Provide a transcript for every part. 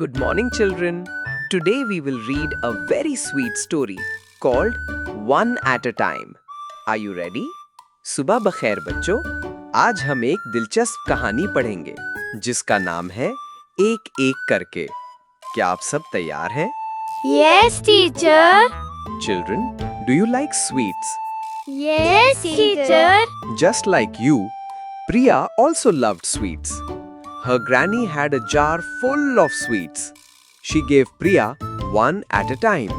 Good morning, children. Today we will read a very sweet story called One at a Time. Are you ready? सुबह बखैर बच्चों, आज हम एक दिलचस्प कहानी पढ़ेंगे जिसका नाम है एक एक करके। क्या आप सब तैयार हैं? Yes, teacher. Children, do you like sweets? Yes, teacher. Just like you, Priya also loved sweets. Her granny had a jar full of sweets. She gave Priya one at a time.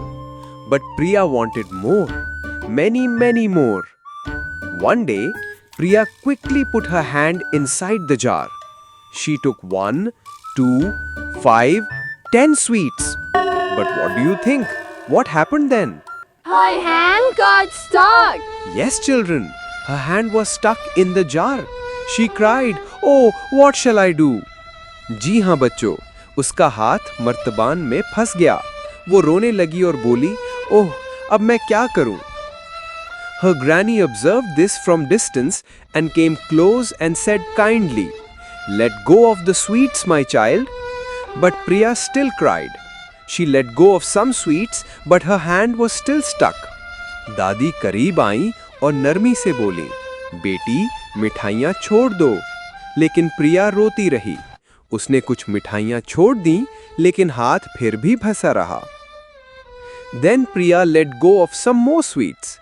But Priya wanted more, many more. One day, Priya quickly put her hand inside the jar. She took 1, 2, 5, 10 sweets. But what do you think? What happened then? Her hand got stuck. Yes, children, her hand was stuck in the jar. She cried, "Oh, what shall I do?" जी हाँ बच्चों, उसका हाथ मर्तबान में फंस गया। वो रोने लगी और बोली, "ओह, अब मैं क्या करूं?" Her granny observed this from distance and came close and said kindly, "Let go of the sweets, my child." But Priya still cried. She let go of some sweets, but her hand was still stuck. दादी करीब आई और नरमी से बोली, "बेटी, मिठाइयाँ छोड़ दो।" लेकिन प्रिया रोती रही। उसने कुछ मिठाइयाँ छोड़ दी, लेकिन हाथ फिर भी फंसा रहा। Then Priya let go of some more sweets.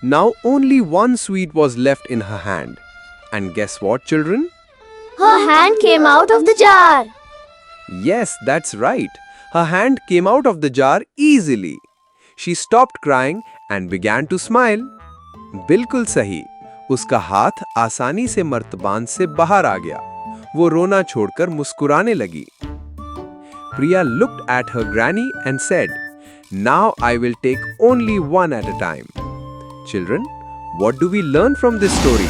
Now only one sweet was left in her hand. And guess what, children? Her hand came out of the jar. Yes, that's right. Her hand came out of the jar easily. She stopped crying and began to smile. बिल्कुल सही। उसका हाथ आसानी से मर्तबान से बाहर आ गया। वो रोना छोड़कर मुस्कुराने लगी। Priya looked at her granny and said, "Now I will take only one at a time." Children, what do we learn from this story?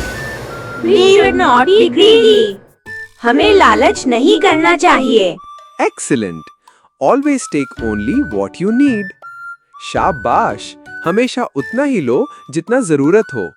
We should not be greedy. हमें लालच नहीं करना चाहिए। Excellent. Always take only what you need. शाबाश, हमेशा उतना ही लो जितना जरूरत हो